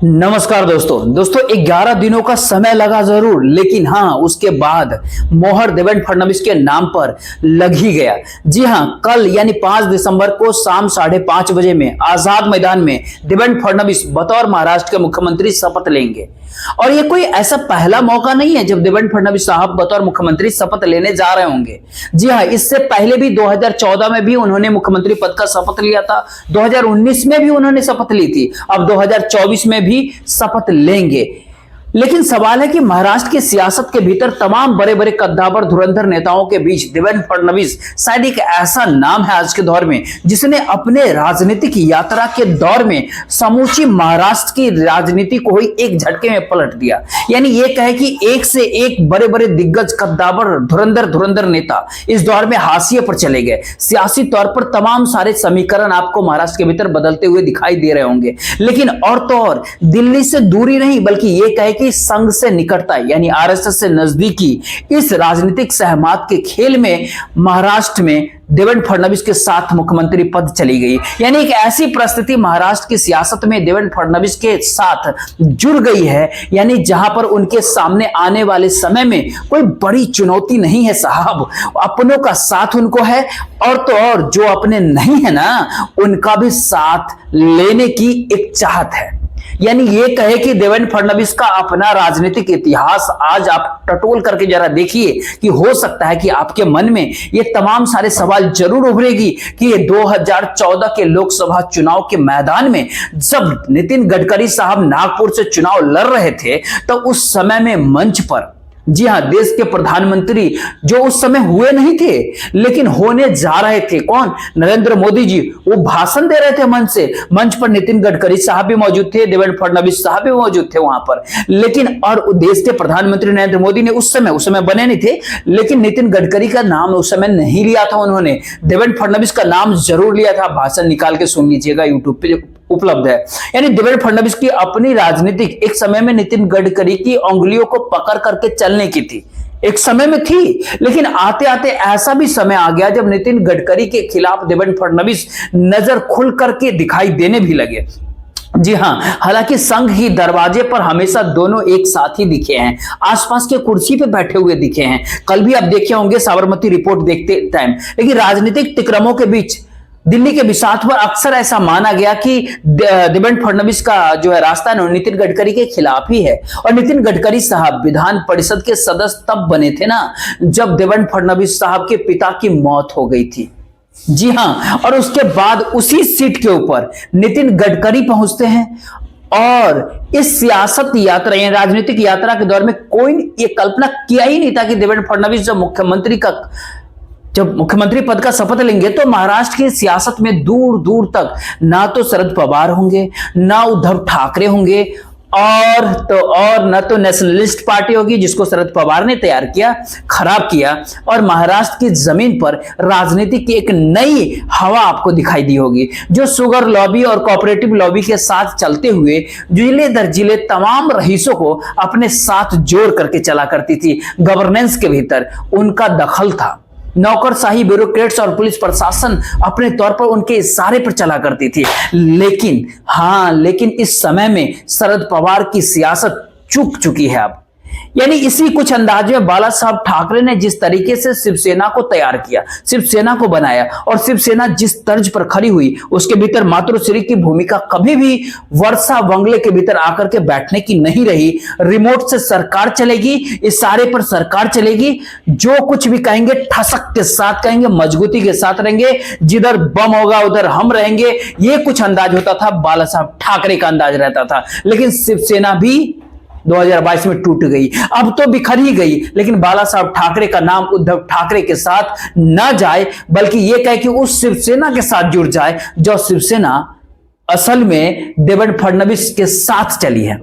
नमस्कार दोस्तों 11 दिनों का समय लगा जरूर, लेकिन हाँ उसके बाद मोहर देवेंद्र फडणवीस के नाम पर लग ही गया। जी हाँ, कल यानी 5 दिसंबर को शाम 5:30 बजे में आजाद मैदान में देवेंद्र फडणवीस बतौर महाराष्ट्र के मुख्यमंत्री शपथ लेंगे। और ये कोई ऐसा पहला मौका नहीं है जब देवेंद्र फडणवीस साहब बतौर मुख्यमंत्री शपथ लेने जा रहे होंगे। जी हाँ, इससे पहले भी 2014 में भी उन्होंने मुख्यमंत्री पद का शपथ लिया था, 2019 में भी उन्होंने शपथ ली थी, अब 2024 में भी शपथ लेंगे। लेकिन सवाल है कि महाराष्ट्र की सियासत के भीतर तमाम बड़े बड़े कद्दावर धुरंधर नेताओं के बीच देवेंद्र फडणवीस शायद एक ऐसा नाम है आज के दौर में जिसने अपने राजनीतिक यात्रा के दौर में समूची महाराष्ट्र की राजनीति को ही एक झटके में पलट दिया। यानी ये कहे कि एक से एक बड़े बड़े दिग्गज कद्दावर धुरंधर नेता इस दौर में हाशिए पर चले गए। सियासी तौर पर तमाम सारे समीकरण आपको महाराष्ट्र के भीतर बदलते हुए दिखाई दे रहे होंगे। लेकिन और तो और दिल्ली से दूरी नहीं बल्कि ये कहे कि संघ से निकटता यानी आरएसएस से नजदीकी इस राजनीतिक सहमत के खेल में महाराष्ट्र में देवेंद्र फडणवीस के साथ मुख्यमंत्री पद चली गई। यानी एक ऐसी परिस्थिति महाराष्ट्र की सियासत में देवेंद्र फडणवीस के साथ जुड़ गई है, यानी जहां पर उनके सामने आने वाले समय में कोई बड़ी चुनौती नहीं है साहब, अपनों का साथ उनको है और तो और जो अपने नहीं है ना उनका भी साथ लेने की एक चाहत है। यानी ये कहे कि देवेंद्र फडणवीस का अपना राजनीतिक इतिहास आज आप टटोल करके जरा देखिए कि हो सकता है कि आपके मन में ये तमाम सारे सवाल जरूर उभरेगी कि ये 2014 के लोकसभा चुनाव के मैदान में जब नितिन गडकरी साहब नागपुर से चुनाव लड़ रहे थे तो उस समय में मंच पर, जी हां, देश के प्रधानमंत्री जो उस समय हुए नहीं थे लेकिन होने जा रहे थे, कौन? नरेंद्र मोदी जी, वो भाषण दे रहे थे मंच पर नितिन गडकरी साहब भी मौजूद थे, देवेंद्र फडणवीस साहब भी मौजूद थे वहां पर। लेकिन और देश के प्रधानमंत्री नरेंद्र मोदी ने उस समय बने नहीं थे, लेकिन नितिन गडकरी का नाम उस समय नहीं लिया था उन्होंने, देवेंद्र फडणवीस का नाम जरूर लिया था। भाषण निकाल के सुन लीजिएगा, यूट्यूब पे उपलब्ध है। यानी देवेंद्र फडणवीस की अपनी राजनीतिक एक समय में नितिन गडकरी की उंगलियों को पकड़ करके चलने की थी, एक समय में थी, लेकिन आते आते ऐसा भी समय आ गया जब नितिन गडकरी के खिलाफ देवेंद्र फडणवीस नजर खुल करके दिखाई देने भी लगे। जी हां, हालांकि संघ की दरवाजे पर हमेशा दोनों एक साथ ही दिखे हैं, आसपास के कुर्सी पे बैठे हुए दिखे हैं। कल भी आप देखे होंगे साबरमती रिपोर्ट देखते टाइम। लेकिन राजनीतिक तिक्रमों के बीच दिल्ली के बिसात पर अक्सर ऐसा माना गया कि देवेंद्र फडणवीस का जो है रास्ता ना नितिन गडकरी के खिलाफ ही है। और नितिन गडकरी साहब विधान परिषद के सदस्य तब बने थे ना जब देवेंद्र फडणवीस साहब के पिता की मौत हो गई थी। जी हां, और उसके बाद उसी सीट के ऊपर नितिन गडकरी पहुंचते हैं। और इस सियासत यात्रा या राजनीतिक यात्रा के दौर में कोई ये कल्पना किया ही नहीं था कि देवेंद्र फडणवीस जब मुख्यमंत्री पद का शपथ लेंगे तो महाराष्ट्र की सियासत में दूर दूर तक ना तो शरद पवार होंगे, ना उद्धव ठाकरे होंगे, और न तो नेशनलिस्ट पार्टी होगी जिसको शरद पवार ने तैयार किया, खराब किया, और महाराष्ट्र की जमीन पर राजनीति की एक नई हवा आपको दिखाई दी होगी जो शुगर लॉबी और कोऑपरेटिव लॉबी के साथ चलते हुए जिले दर जिले तमाम रईसों को अपने साथ जोड़ करके चला करती थी। गवर्नेंस के भीतर उनका दखल था, नौकरशाही, ब्यूरोक्रेट्स और पुलिस प्रशासन अपने तौर पर उनके इशारे पर चला करती थी। लेकिन इस समय में शरद पवार की सियासत चूक चुकी है अब। यानी इसी कुछ अंदाज में बाला साहब ठाकरे ने जिस तरीके से शिवसेना को तैयार किया, शिवसेना को बनाया, और शिवसेना जिस तर्ज पर खड़ी हुई उसके भीतर मातृश्री की भूमिका कभी भी वर्षा बंगले के भीतर आकर के बैठने की नहीं रही। रिमोट से सरकार चलेगी, इशारे पर सरकार चलेगी, जो कुछ भी कहेंगे ठसक के साथ कहेंगे, मजबूती के साथ रहेंगे, जिधर बम होगा उधर हम रहेंगे। ये कुछ अंदाज होता था, बाला साहब ठाकरे का अंदाज रहता था। लेकिन शिवसेना भी 2022 में टूट गई, अब तो बिखर ही गई। लेकिन बाला साहब ठाकरे का नाम उद्धव ठाकरे के साथ न जाए बल्कि यह कहे कि उस शिवसेना के साथ जुड़ जाए जो शिवसेना असल में देवेंद्र फडणवीस के साथ चली है।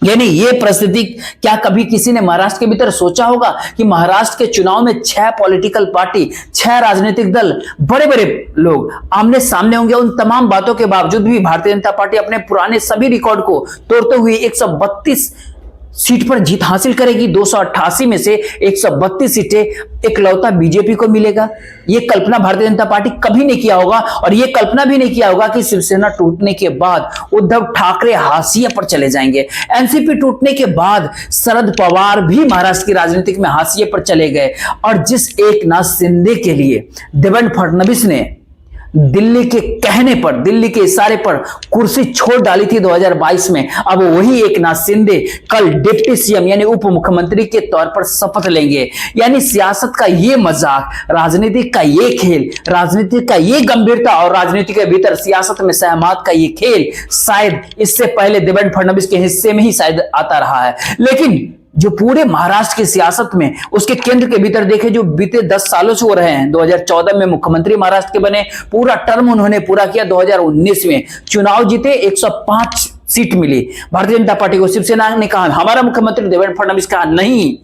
यानी ये परिस्थिति क्या कभी किसी ने महाराष्ट्र के भीतर सोचा होगा कि महाराष्ट्र के चुनाव में 6 पॉलिटिकल पार्टी, 6 राजनीतिक दल, बड़े बड़े लोग आमने सामने होंगे। उन तमाम बातों के बावजूद भी भारतीय जनता पार्टी अपने पुराने सभी रिकॉर्ड को तोड़ते हुए 132 सीट पर जीत हासिल करेगी। 288 में से 132 सीटें इकलौता बीजेपी को मिलेगा। यह कल्पना भारतीय जनता पार्टी कभी नहीं किया होगा, और यह कल्पना भी नहीं किया होगा कि शिवसेना टूटने के बाद उद्धव ठाकरे हाशिए पर चले जाएंगे। एनसीपी टूटने के बाद शरद पवार भी महाराष्ट्र की राजनीति में हाशिए पर चले गए, और जिस एकनाथ शिंदे के लिए देवेंद्र फडणवीस ने दिल्ली के कहने पर, दिल्ली के इशारे पर कुर्सी छोड़ डाली थी 2022 में, अब वही एकनाथ शिंदे कल डिप्टी सीएम यानी उप मुख्यमंत्री के तौर पर शपथ लेंगे। यानी सियासत का ये मजाक, राजनीति का ये खेल, राजनीति का ये गंभीरता और राजनीति के भीतर सियासत में सहमत का ये खेल शायद इससे पहले देवेंद्र फडणवीस के हिस्से में ही शायद आता रहा है। लेकिन जो पूरे महाराष्ट्र की सियासत में उसके केंद्र के भीतर देखे, जो बीते 10 सालों से हो रहे हैं, 2014 में मुख्यमंत्री महाराष्ट्र के बने, पूरा टर्म उन्होंने पूरा किया, 2019 में चुनाव जीते, 105 सीट मिली भारतीय जनता पार्टी को। शिवसेना ने कहा हमारा मुख्यमंत्री, देवेंद्र फडणवीस कहा नहीं,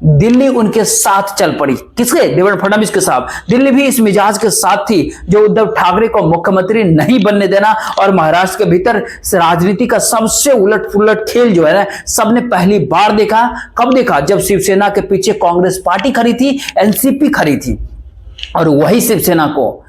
दिल्ली उनके साथ चल पड़ी। किसके? देवेंद्र फडणवीस के साथ। दिल्ली भी इस मिजाज के साथ थी जो उद्धव ठाकरे को मुख्यमंत्री नहीं बनने देना, और महाराष्ट्र के भीतर राजनीति का सबसे उलट पुलट खेल जो है ना, सबने पहली बार देखा। कब देखा? जब शिवसेना के पीछे कांग्रेस पार्टी खड़ी थी, एनसीपी खड़ी थी, और वही शिवसेना को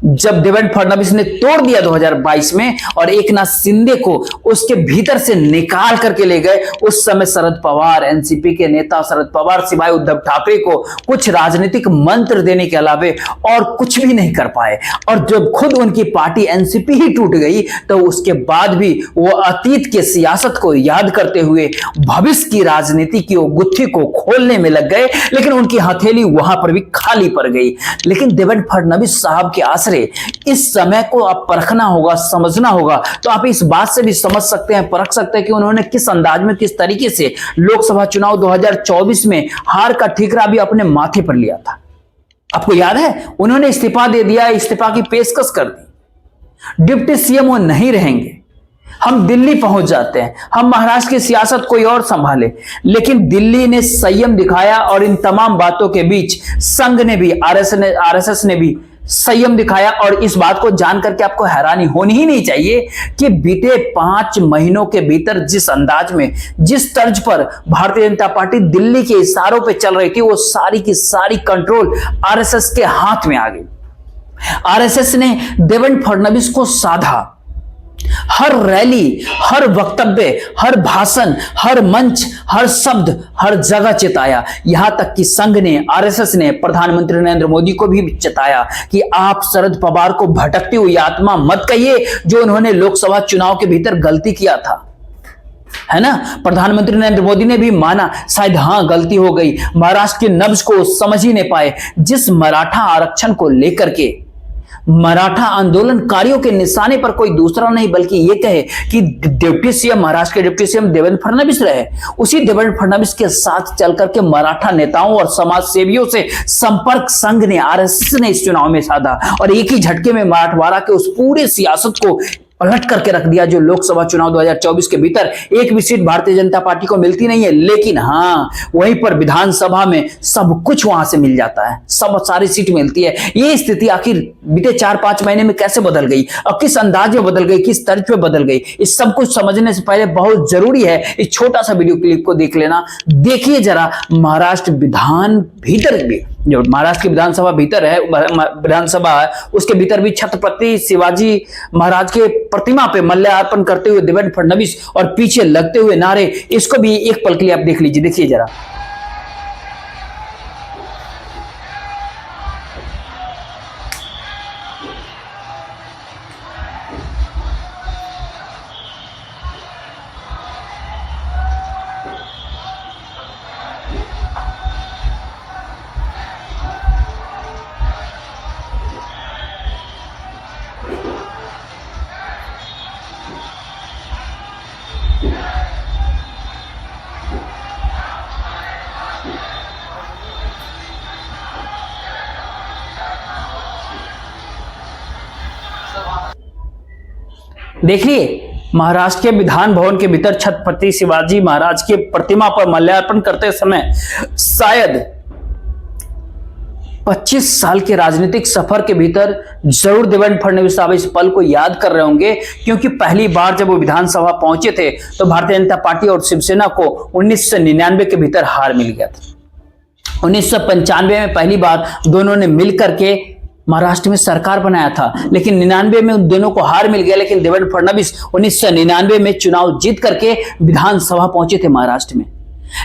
जब देवेंद्र फडणवीस ने तोड़ दिया 2022 में और एकनाथ शिंदे को उसके भीतर से निकाल करके ले गए, उस समय शरद पवार, एनसीपी के नेता शरद पवार सिवाय उद्धव ठाकरे को कुछ राजनीतिक मंत्र देने के अलावे और कुछ भी नहीं कर पाए। और जब खुद उनकी पार्टी एनसीपी ही टूट गई, तो उसके बाद भी वो अतीत के सियासत को याद करते हुए भविष्य की राजनीति की वो गुत्थी को खोलने में लग गए, लेकिन उनकी हथेली वहां पर भी खाली पड़ गई। लेकिन देवेंद्र फडणवीस साहब के आश्रय इस समय को आप परखना होगा, समझना होगा, तो आप इस बात से भी समझ सकते हैं, परख सकते हैं कि उन्होंने किस अंदाज में, किस तरीके से लोकसभा चुनाव 2024 में हार का ठीकरा भी अपने माथे पर लिया था। आपको याद है, उन्होंने इस्तीफा दे दिया, इस्तीफा की पेशकश कर दी, डिप्टी सीएम वो नहीं रहेंगे, हम दिल्ली पहुंच जाते हैं, हम महाराष्ट्र की सियासत कोई और संभाले। लेकिन दिल्ली ने संयम दिखाया, और इन तमाम बातों के बीच संघ ने भी, आरएसएस ने भी संयम दिखाया। और इस बात को जान करके आपको हैरानी होनी ही नहीं चाहिए कि बीते 5 महीनों के भीतर जिस अंदाज में, जिस तर्ज पर भारतीय जनता पार्टी दिल्ली के इशारों पे चल रही थी, वो सारी की सारी कंट्रोल आरएसएस के हाथ में आ गई। आरएसएस ने देवेंद्र फडणवीस को साधा। हर रैली, हर वक्तव्य, हर भाषण, हर मंच, हर शब्द, हर जगह चिताया। यहां तक कि संघ ने, आरएसएस ने प्रधानमंत्री नरेंद्र मोदी को भी चिताया कि आप शरद पवार को भटकती हुई आत्मा मत कहिए, जो उन्होंने लोकसभा चुनाव के भीतर गलती किया था, है ना। प्रधानमंत्री नरेंद्र मोदी ने भी माना शायद हाँ गलती हो गई, महाराष्ट्र की नब्ज को समझ ही नहीं पाए। जिस मराठा आरक्षण को लेकर के मराठा आंदोलनकारियों के निशाने पर कोई दूसरा नहीं बल्कि यह कहे कि डिप्टी सीएम, महाराष्ट्र के डिप्टी सीएम देवेंद्र फडणवीस रहे, उसी देवेंद्र फडणवीस के साथ चल करके मराठा नेताओं और समाज सेवियों से संपर्क संघ ने, आरएसएस ने इस चुनाव में साधा, और एक ही झटके में मराठवाड़ा के उस पूरे सियासत को पलट करके रख दिया, जो लोकसभा चुनाव 2024 के भीतर एक भी सीट भारतीय जनता पार्टी को मिलती नहीं है, लेकिन हाँ वहीं पर विधानसभा में सब कुछ वहां से मिल जाता है, सब सारी सीट मिलती है। ये स्थिति आखिर बीते 4-5 महीने में कैसे बदल गई और किस अंदाज में बदल गई, किस तर्ज पे बदल गई, इस सब कुछ समझने से पहले बहुत जरूरी है इस छोटा सा वीडियो क्लिप को देख लेना। देखिए जरा महाराष्ट्र विधान भीतर भी, जो महाराष्ट्र की विधानसभा भीतर है, विधानसभा है, उसके भीतर भी छत्रपति शिवाजी महाराज के प्रतिमा पे माल्यार्पण करते हुए देवेंद्र फडणवीस और पीछे लगते हुए नारे, इसको भी एक पल के लिए आप देख लीजिए। देखिए जरा, देखिए महाराष्ट्र के विधान भवन के भीतर छत्रपति शिवाजी महाराज की प्रतिमा पर माल्यार्पण करते समय शायद 25 साल के राजनीतिक सफर के भीतर जरूर देवेंद्र फडणवीस साहब इस पल को याद कर रहे होंगे, क्योंकि पहली बार जब वो विधानसभा पहुंचे थे तो भारतीय जनता पार्टी और शिवसेना को 1999 के भीतर हार मिल गया था। 1995 में पहली बार दोनों ने मिलकर के महाराष्ट्र में सरकार बनाया था, लेकिन 99 में उन दोनों को हार मिल गया। लेकिन देवेंद्र फडणवीस 1999 में चुनाव जीत करके विधानसभा पहुंचे थे महाराष्ट्र में।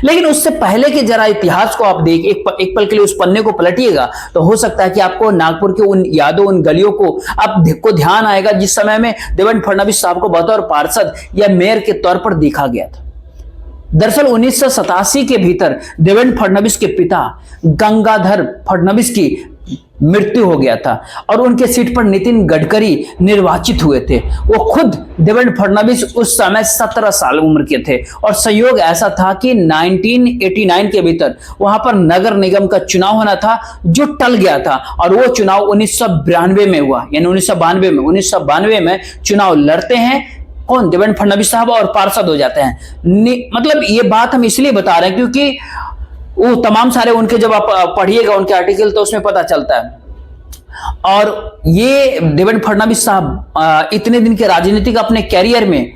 लेकिन उससे पहले के जरा इतिहास को आप देख एक पल के लिए उस पन्ने को पलटिएगा तो हो सकता है कि आपको नागपुर के उन यादों, उन गलियों को ध्यान आएगा जिस समय में देवेंद्र फडणवीस साहब को बतौर पार्षद या मेयर के तौर पर देखा गया था। दरअसल 1987 के भीतर देवेंद्र फडणवीस के पिता गंगाधर फडणवीस की मृत्यु हो गया था और उनके सीट पर नितिन गडकरी निर्वाचित हुए थे। वो खुद देवेंद्र फडणवीस उस समय 17 साल उम्र के थे और संयोग ऐसा था कि 1989 के भीतर वहां पर नगर निगम का चुनाव होना था जो टल गया था और वो चुनाव 1992 में हुआ। यानी 1992 में चुनाव लड़ते हैं कौन? देवेंद्र फडणवीस साहब और पार्षद हो जाते हैं। मतलब ये बात हम इसलिए बता रहे हैं क्योंकि वो तमाम सारे उनके जब आप पढ़िएगा उनके आर्टिकल तो उसमें पता चलता है। और ये देवेंद्र फडणवीस साहब इतने दिन के राजनीतिक अपने कैरियर में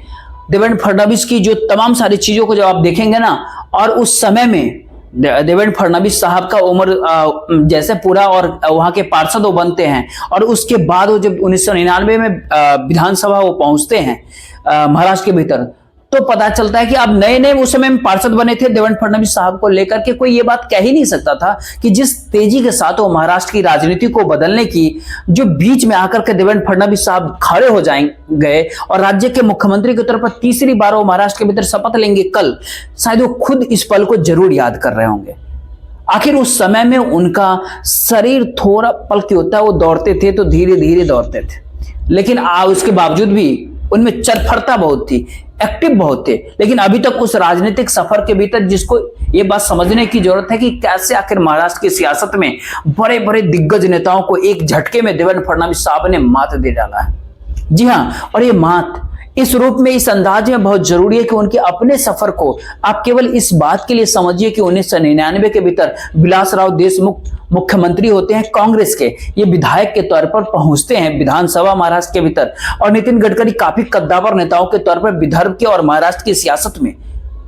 देवेंद्र फडणवीस की जो तमाम सारी चीजों को जब आप देखेंगे ना, और उस समय में देवेंद्र फडणवीस साहब का उम्र जैसे पूरा और वहां के पार्षद वो बनते हैं और उसके बाद वो जब 1999 में विधानसभा वो पहुंचते हैं महाराष्ट्र के भीतर, तो पता चलता है कि अब नए नए उस समय में पार्षद बने थे देवेंद्र फडणवीस साहब को लेकर के कोई ये बात कह ही नहीं सकता था कि जिस तेजी के साथ वो महाराष्ट्र की राजनीति को बदलने की जो बीच में आकर के देवेंद्र फडणवीस साहब खड़े हो गए और राज्य के मुख्यमंत्री के तौर पर तीसरी बार वो महाराष्ट्र के भीतर शपथ लेंगे कल, शायद वो खुद इस पल को जरूर याद कर रहे होंगे। आखिर उस समय में उनका शरीर थोड़ा पलकी होता है, वो दौड़ते थे तो धीरे धीरे दौड़ते थे, लेकिन उसके बावजूद भी उनमें चरफरता बहुत थी, एक्टिव बहुत थे। लेकिन अभी तक उस राजनीतिक सफर के भीतर जिसको ये बात समझने की जरूरत है कि कैसे आखिर महाराष्ट्र की सियासत में बड़े बड़े दिग्गज नेताओं को एक झटके में देवेंद्र फडणवीस साहब ने मात दे डाला है। जी हाँ, और ये मात इस रूप में, इस अंदाज में बहुत जरूरी है कि उनके अपने सफर को आप केवल इस बात के लिए समझिए कि 1999 के भीतर विलासराव देशमुख मुख्यमंत्री होते हैं कांग्रेस के, ये विधायक के तौर पर पहुंचते हैं विधानसभा महाराष्ट्र के भीतर, और नितिन गडकरी काफी कद्दावर नेताओं के तौर पर विदर्भ के और महाराष्ट्र की सियासत में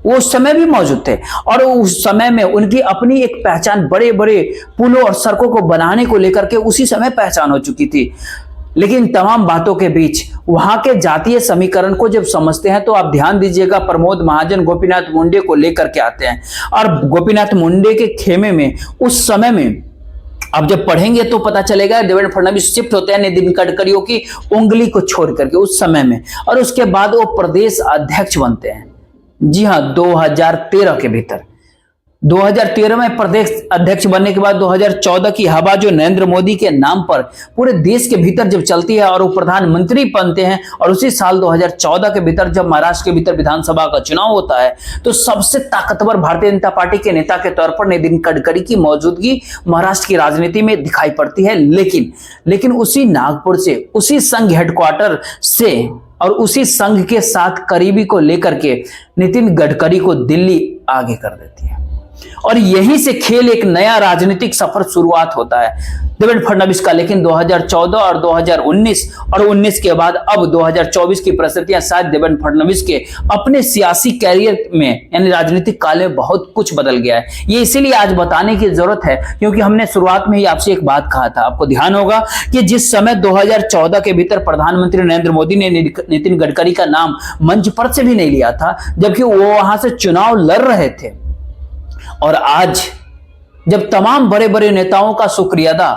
वो उस समय भी मौजूद थे। और उस समय में उनकी अपनी एक पहचान बड़े बड़े पुलों और सड़कों को बनाने को लेकर के उसी समय पहचान हो चुकी थी। लेकिन तमाम बातों के बीच वहां के जातीय समीकरण को जब समझते हैं तो आप ध्यान दीजिएगा, प्रमोद महाजन गोपीनाथ मुंडे को लेकर के आते हैं और गोपीनाथ मुंडे के खेमे में उस समय में अब जब पढ़ेंगे तो पता चलेगा देवेंद्र फडणवीस शिफ्ट होते हैं नितिन गडकरियों की उंगली को छोड़ करके उस समय में, और उसके बाद वो प्रदेश अध्यक्ष बनते हैं। जी हाँ, 2013 के भीतर 2013 में प्रदेश अध्यक्ष बनने के बाद 2014 की हवा जो नरेंद्र मोदी के नाम पर पूरे देश के भीतर जब चलती है और वो प्रधानमंत्री बनते हैं, और उसी साल 2014 के भीतर जब महाराष्ट्र के भीतर विधानसभा का चुनाव होता है तो सबसे ताकतवर भारतीय जनता पार्टी के नेता के तौर पर नितिन गडकरी की मौजूदगी महाराष्ट्र की राजनीति में दिखाई पड़ती है। लेकिन उसी नागपुर से, उसी संघ हेडक्वार्टर से और उसी संघ के साथ करीबी को लेकर के नितिन गडकरी को दिल्ली आगे कर देती है और यहीं से खेल एक नया राजनीतिक सफर शुरुआत होता है देवेंद्र फडणवीस का। लेकिन 2014 और 2019 और 19 के बाद अब 2024 की परिस्थितियां शायद देवेंद्र फडणवीस के अपने सियासी कैरियर में यानी राजनीतिक काल में बहुत कुछ बदल गया है। ये इसीलिए आज बताने की जरूरत है क्योंकि हमने शुरुआत में ही आपसे एक बात कहा था, आपको ध्यान होगा कि जिस समय 2014 के भीतर प्रधानमंत्री नरेंद्र मोदी ने नितिन गडकरी का नाम मंच पर से भी नहीं लिया था, जबकि वो वहां से चुनाव लड़ रहे थे, और आज जब तमाम बड़े बड़े नेताओं का शुक्रिया अदा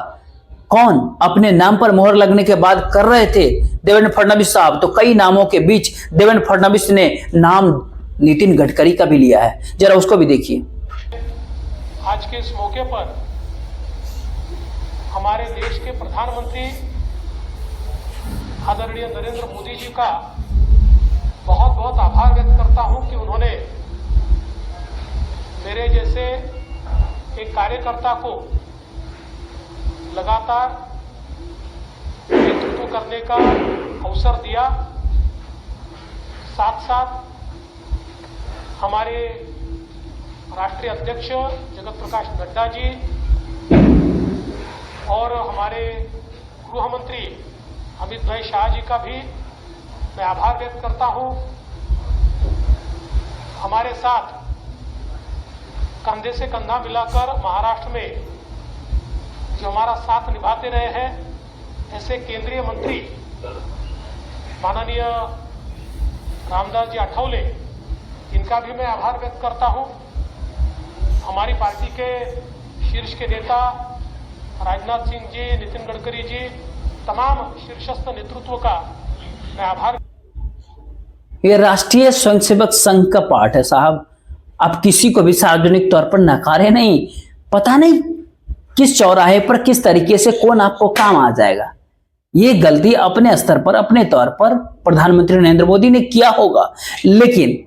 कौन अपने नाम पर मोहर लगने के बाद कर रहे थे देवेंद्र फडणवीस साहब, तो कई नामों के बीच देवेंद्र फडणवीस ने नाम नितिन गडकरी का भी लिया है। जरा उसको भी देखिए। आज के इस मौके पर हमारे देश के प्रधानमंत्री आदरणीय नरेंद्र मोदी जी का बहुत बहुत आभार व्यक्त करता हूं कि उन्होंने मेरे जैसे एक कार्यकर्ता को लगातार नेतृत्व करने का अवसर दिया। साथ साथ हमारे राष्ट्रीय अध्यक्ष जगत प्रकाश नड्डा जी, और हमारे गृह मंत्री अमित भाई शाह जी का भी मैं आभार व्यक्त करता हूं। हमारे साथ कंधे से कंधा मिलाकर महाराष्ट्र में जो हमारा साथ निभाते रहे हैं, ऐसे केंद्रीय मंत्री माननीय रामदास जी आठवले, इनका भी मैं आभार व्यक्त करता हूं। हमारी पार्टी के शीर्ष के नेता राजनाथ सिंह जी, नितिन गडकरी जी, तमाम शीर्षस्थ नेतृत्व का मैं आभार। ये राष्ट्रीय स्वयंसेवक संघ का पाठ है साहब। आप किसी को भी सार्वजनिक तौर पर नकारे नहीं। पता नहीं किस चौराहे पर किस तरीके से कौन आपको काम आ जाएगा। ये गलती अपने स्तर पर, अपने तौर पर प्रधानमंत्री नरेंद्र मोदी ने किया होगा, लेकिन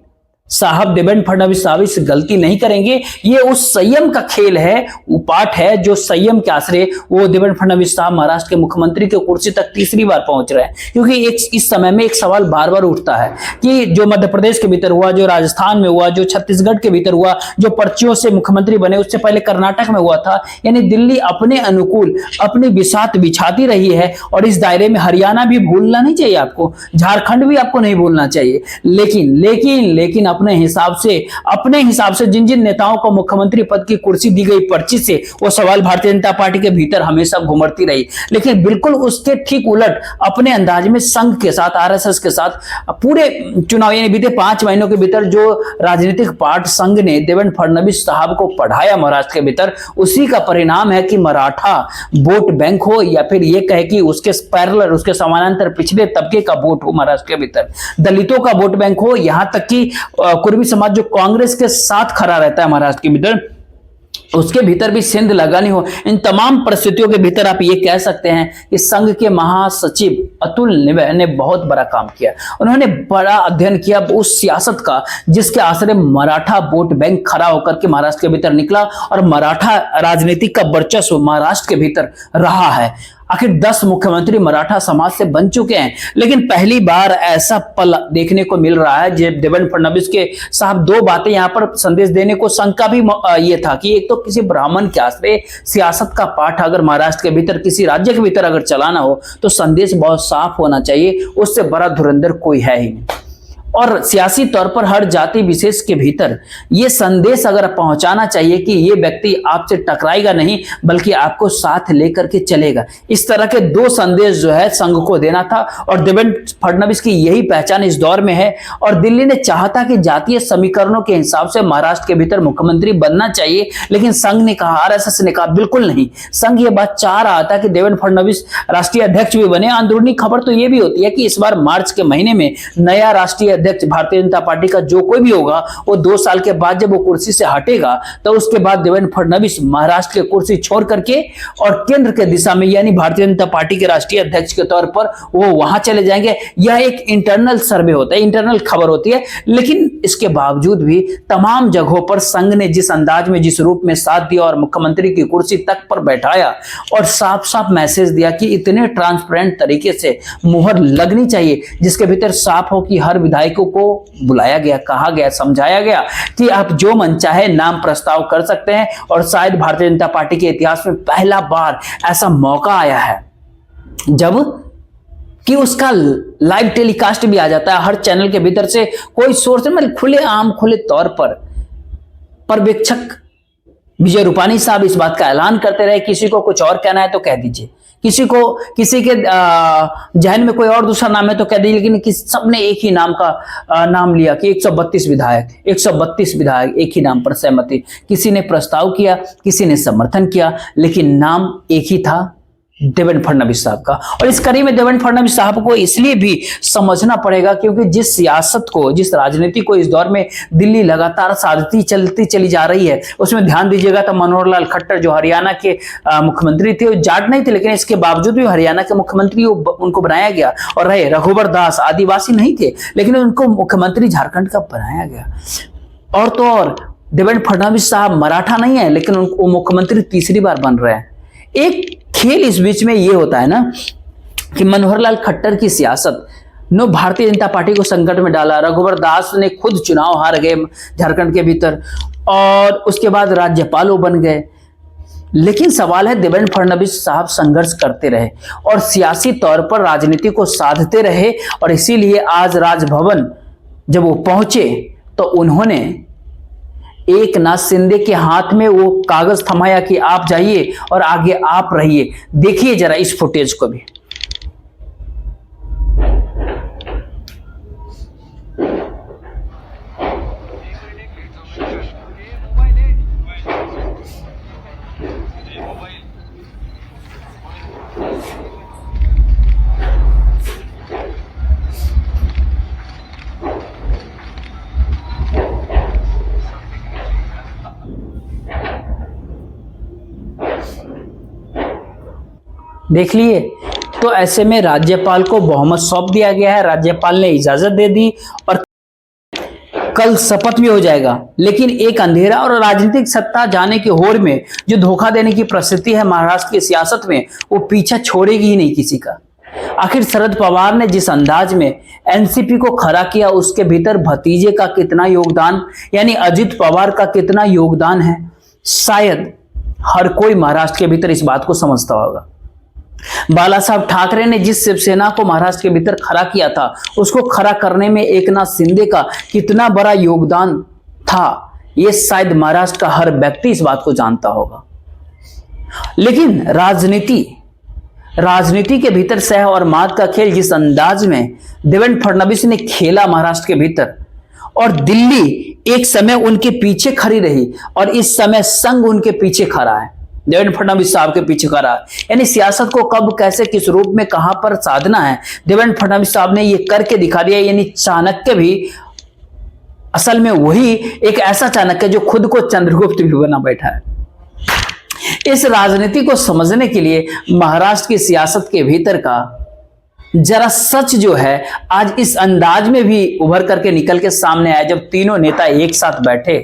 साहब देवेंद्र फडणवीस साहब इस गलती नहीं करेंगे। ये उस संयम का खेल है, वो पाठ है जो संयम के आश्रय वो देवेंद्र फडणवीस साहब महाराष्ट्र के मुख्यमंत्री की कुर्सी तक तीसरी बार पहुंच रहे हैं। क्योंकि इस समय में एक सवाल बार बार उठता है कि जो मध्य प्रदेश के भीतर हुआ, जो राजस्थान में हुआ, जो छत्तीसगढ़ के भीतर हुआ, जो पर्चियों से मुख्यमंत्री बने, उससे पहले कर्नाटक में हुआ था, यानी दिल्ली अपने अनुकूल अपनी बिसात बिछाती रही है। और इस दायरे में हरियाणा भी भूलना नहीं चाहिए आपको, झारखंड भी आपको नहीं भूलना चाहिए। लेकिन अपने हिसाब से जिन जिन नेताओं को मुख्यमंत्री पद की कुर्सी दी गई पर्ची से, वो सवाल भारतीय जनता पार्टी के भीतर हमेशा घुमरती रही। लेकिन बिल्कुल उसके ठीक उलट अपने अंदाज में संघ के साथ, आरएसएस के साथ पूरे चुनाव यानी बीते 5 महीनों के भीतर जो राजनीतिक पाठ संघ ने देवेंद्र फडणवीस साहब को पढ़ाया महाराष्ट्र के भीतर, उसी का परिणाम है कि मराठा वोट बैंक हो या फिर ये कहे कि उसके पैरेलल, उसके समानांतर पिछड़े तबके का वोट हो महाराष्ट्र के भीतर, दलितों का वोट बैंक हो, यहां तक कि कुर्मी समाज जो कांग्रेस के साथ खड़ा रहता है महाराष्ट्र के भीतर, उसके भीतर भी सिंध लगानी हो। इन तमाम परिस्थितियों के भीतर आप ये कह सकते हैं कि संघ के महासचिव अतुल निवे ने बहुत बड़ा काम किया। उन्होंने बड़ा अध्ययन किया उस सियासत का जिसके आश्रय मराठा वोट बैंक खड़ा होकर के महाराष्ट्र के भीतर निकला और मराठा राजनीति का वर्चस्व महाराष्ट्र के भीतर रहा है। आखिर 10 मुख्यमंत्री मराठा समाज से बन चुके हैं, लेकिन पहली बार ऐसा पल देखने को मिल रहा है। जब देवेंद्र फडणवीस के साहब 2 बातें यहां पर संदेश देने को संघ का भी ये था कि एक तो किसी ब्राह्मण के आश्रय सियासत का पाठ अगर महाराष्ट्र के भीतर, किसी राज्य के भीतर अगर चलाना हो तो संदेश बहुत साफ होना चाहिए, उससे बड़ा धुरंधर कोई है ही नहीं। और सियासी तौर पर हर जाति विशेष के भीतर यह संदेश अगर पहुंचाना चाहिए कि यह व्यक्ति आपसे टकराएगा नहीं, बल्कि आपको साथ लेकर के चलेगा। इस तरह के 2 संदेश जो है संघ को देना था और देवेंद्र फडणवीस की यही पहचान इस दौर में है। और दिल्ली ने चाहा था कि जातीय समीकरणों के हिसाब से महाराष्ट्र के भीतर मुख्यमंत्री बनना चाहिए, लेकिन संघ ने कहा, आरएसएस ने कहा बिल्कुल नहीं। संघ ये बात चाह रहा था कि देवेंद्र फडणवीस राष्ट्रीय अध्यक्ष भी बने। अंदरूनी खबर तो यह भी होती है कि इस बार मार्च के महीने में नया राष्ट्रीय अध्यक्ष भारतीय जनता पार्टी का जो कोई भी होगा, वो 2 साल के बाद जब वो कुर्सी से हटेगा तो उसके बाद देवेंद्र फडणवीस महाराष्ट्र की कुर्सी छोड़ करके और केंद्र के दिशा में यानी भारतीय जनता पार्टी के राष्ट्रीय अध्यक्ष के तौर पर वो वहां चले जाएंगे। यह एक इंटरनल सर्वे होता है, इंटरनल खबर होती है। लेकिन इसके बावजूद भी तमाम जगहों पर संघ ने जिस अंदाज में, जिस रूप में साथ दिया और मुख्यमंत्री की कुर्सी तक पर बैठाया और साफ साफ मैसेज दिया कि इतने ट्रांसपेरेंट तरीके से मुहर लगनी चाहिए जिसके भीतर साफ हो कि हर विधायकों को बुलाया गया, कहा गया, समझाया गया कि आप जो मन चाहे नाम प्रस्ताव कर सकते हैं। और शायद भारतीय जनता पार्टी के इतिहास में पहला बार ऐसा मौका आया है जब कि उसका लाइव टेलीकास्ट भी आ जाता है हर चैनल के भीतर से। कोई सोर्स मतलब खुले तौर पर पर्यवेक्षक विजय रूपानी साहब इस बात का ऐलान करते रहे, किसी को कुछ और कहना है तो कह दीजिए, किसी के जहन में कोई और दूसरा नाम है तो कह दीजिए, लेकिन सबने एक ही नाम का नाम लिया कि 132 विधायक एक ही नाम पर सहमति। किसी ने प्रस्ताव किया, किसी ने समर्थन किया, लेकिन नाम एक ही था, देवेंद्र फडणवीस साहब का। और इस कड़ी में देवेंद्र फडणवीस साहब को इसलिए भी समझना पड़ेगा क्योंकि जिस सियासत को, जिस राजनीति को इस दौर में दिल्ली लगातार साधती चलती चली जा रही है, उसमें ध्यान दीजिएगा तो मनोहर लाल खट्टर जो हरियाणा के मुख्यमंत्री थे, वो जाट नहीं थे, लेकिन इसके बावजूद भी हरियाणा के मुख्यमंत्री उनको बनाया गया और रहे। रघुवर दास आदिवासी नहीं थे, लेकिन उनको मुख्यमंत्री झारखंड का बनाया गया। और तो और देवेंद्र फडणवीस साहब मराठा नहीं है, लेकिन उनको मुख्यमंत्री तीसरी बार बन रहे हैं। एक खेल इस बीच में ये होता है ना कि मनोहर लाल खट्टर की सियासत नो भारतीय जनता पार्टी को संकट में डाला। रघुवर दास ने खुद चुनाव हार गए झारखंड के भीतर और उसके बाद राज्यपाल वो बन गए। लेकिन सवाल है, देवेंद्र फडणवीस साहब संघर्ष करते रहे और सियासी तौर पर राजनीति को साधते रहे, और इसीलिए आज राजभवन जब वो पहुंचे तो उन्होंने एकनाथ शिंदे के हाथ में वो कागज थमाया कि आप जाइए और आगे आप रहिए। देखिए जरा इस फुटेज को भी। देख लिए, तो ऐसे में राज्यपाल को बहुमत सौंप दिया गया है, राज्यपाल ने इजाजत दे दी और कल शपथ भी हो जाएगा। लेकिन एक अंधेरा और राजनीतिक सत्ता जाने की होड़ में जो धोखा देने की प्रवृत्ति है महाराष्ट्र की सियासत में, वो पीछा छोड़ेगी ही नहीं किसी का। आखिर शरद पवार ने जिस अंदाज में एनसीपी को खड़ा किया, उसके भीतर भतीजे का कितना योगदान, यानी अजित पवार का कितना योगदान है, शायद हर कोई महाराष्ट्र के भीतर इस बात को समझता होगा। बाला साहब ठाकरे ने जिस शिवसेना को महाराष्ट्र के भीतर खड़ा किया था, उसको खड़ा करने में एकनाथ शिंदे का कितना बड़ा योगदान था, ये शायद महाराष्ट्र का हर व्यक्ति इस बात को जानता होगा। लेकिन राजनीति के भीतर सह और मात का खेल जिस अंदाज में देवेंद्र फडणवीस ने खेला महाराष्ट्र के भीतर, और दिल्ली एक समय उनके पीछे खड़ी रही और इस समय संघ उनके पीछे खड़ा है, देवेंद्र फडणवीस साहब के पीछे खड़ा है। यानी सियासत को कब, कैसे, किस रूप में, कहां पर साधना है, देवेंद्र फडणवीस साहब ने ये करके दिखा दिया। यानी चाणक्य भी असल में वही एक ऐसा चाणक्य जो खुद को चंद्रगुप्त भी बना बैठा है। इस राजनीति को समझने के लिए महाराष्ट्र की सियासत के भीतर का जरा सच जो है आज इस अंदाज में भी उभर करके निकल के सामने आया, जब तीनों नेता एक साथ बैठे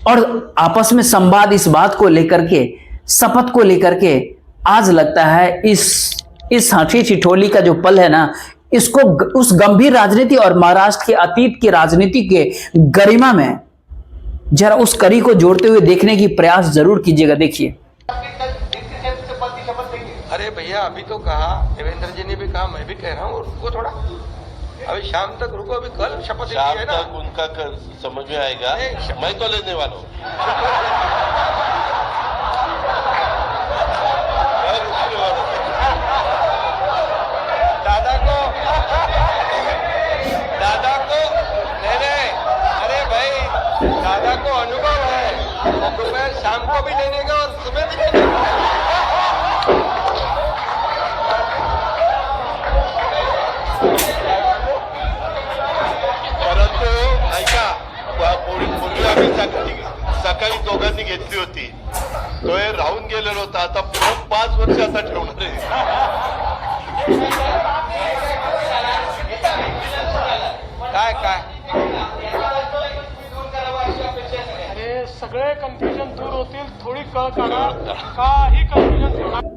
और आपस में संवाद इस बात को लेकर के, शपथ को लेकर के। आज लगता है इस हाथी ठिठोली का जो पल है ना, इसको उस गंभीर राजनीति और महाराष्ट्र के अतीत की राजनीति के गरिमा में जरा उस कड़ी को जोड़ते हुए देखने की प्रयास जरूर कीजिएगा। देखिए, अरे भैया अभी तो कहा, देवेंद्र जी ने भी कहा, मैं भी कह रहा हूँ, रुको थोड़ा, अभी शाम तक रुको, अभी कल शपथ शाम है ना। तक उनका समझ में आएगा, मैं तो लेने वाला हूँ। दादा को नहीं, अरे भाई दादा को अनुभव है, दोपहर शाम को भी लेने का और सुबह भी लेने का। परंतु ऐका, पूर्वी आम्ही सकाळी दोघांनी घेतली होती, तो हे राहून गेलेला होता, आता 5 वर्ष आता ठेवणार आहे। काय अरे सगळे कन्फ्युजन दूर होतील, थोडी कळ काढा, काही कन्फ्युजन ठेवणार।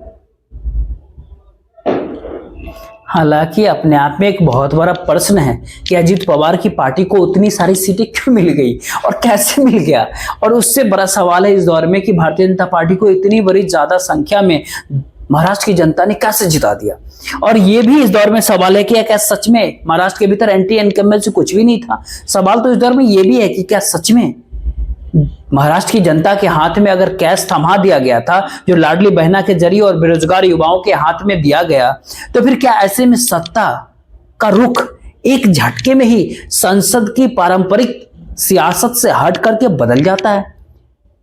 हालांकि अपने आप में एक बहुत बड़ा प्रश्न है कि अजित पवार की पार्टी को उतनी सारी सीटें क्यों मिल गई और कैसे मिल गया, और उससे बड़ा सवाल है इस दौर में कि भारतीय जनता पार्टी को इतनी बड़ी ज्यादा संख्या में महाराष्ट्र की जनता ने कैसे जिता दिया। और ये भी इस दौर में सवाल है कि क्या सच में महाराष्ट्र के भीतर एंटी इनकम्बेंसी कुछ भी नहीं था। सवाल तो इस दौर में ये भी है कि क्या सच में महाराष्ट्र की जनता के हाथ में अगर कैश थमा दिया गया था, जो लाडली बहना के जरिए और बेरोजगार युवाओं के हाथ में दिया गया, तो फिर क्या ऐसे में सत्ता का रुख एक झटके में ही संसद की पारंपरिक सियासत से हट करके बदल जाता है?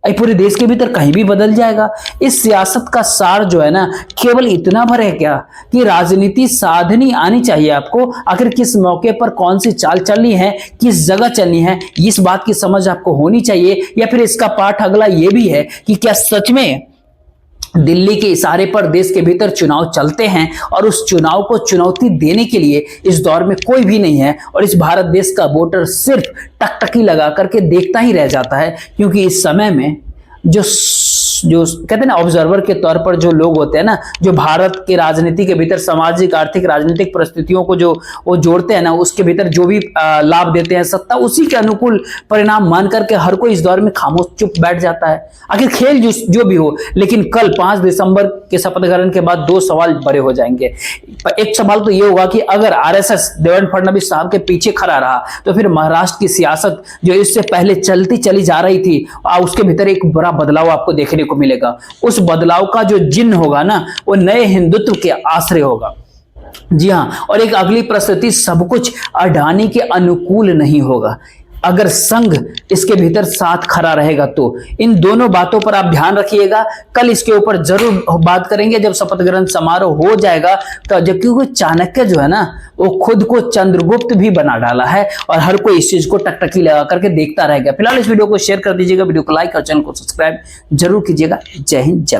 पूरे देश के भीतर कहीं भी बदल जाएगा। इस सियासत का सार जो है ना, केवल इतना भर है क्या कि राजनीति साधनी आनी चाहिए आपको। आखिर किस मौके पर कौन सी चाल चलनी है, किस जगह चलनी है, इस बात की समझ आपको होनी चाहिए। या फिर इसका पाठ अगला ये भी है कि क्या सच में दिल्ली के इशारे पर देश के भीतर चुनाव चलते हैं और उस चुनाव को चुनौती देने के लिए इस दौर में कोई भी नहीं है, और इस भारत देश का वोटर सिर्फ टकटकी लगा करके देखता ही रह जाता है। क्योंकि इस समय में जो जो कहते हैं ना ऑब्जर्वर के तौर पर जो लोग होते हैं ना, जो भारत के राजनीति के भीतर सामाजिक आर्थिक राजनीतिक परिस्थितियों को जो वो जोड़ते हैं ना, उसके भीतर जो भी लाभ देते हैं सत्ता, उसी के अनुकूल परिणाम मान करके हर कोई इस दौर में खामोश चुप बैठ जाता है। आखिर खेल जो भी हो, लेकिन कल 5 दिसंबर के शपथ ग्रहण के बाद 2 सवाल बड़े हो जाएंगे। एक सवाल तो ये होगा कि अगर आरएसएस देवेंद्र फडणवीस साहब के पीछे खड़ा रहा तो फिर महाराष्ट्र की सियासत जो इससे पहले चलती चली जा रही थी, उसके भीतर एक बड़ा बदलाव आपको देखने को मिलेगा। उस बदलाव का जो जिन्न होगा ना, वो नए हिंदुत्व के आश्रय होगा। जी हाँ, और एक अगली परिस्थिति, सब कुछ अडानी के अनुकूल नहीं होगा। अगर संघ इसके भीतर साथ खड़ा रहेगा तो इन दोनों बातों पर आप ध्यान रखिएगा। कल इसके ऊपर जरूर बात करेंगे जब शपथ ग्रहण समारोह हो जाएगा। तो जब क्योंकि चाणक्य जो है ना, वो खुद को चंद्रगुप्त भी बना डाला है और हर कोई इस चीज को टकटकी लगा करके देखता रहेगा। फिलहाल इस वीडियो को शेयर कर दीजिएगा, वीडियो को लाइक और चैनल को सब्सक्राइब जरूर कीजिएगा। जय हिंद, जय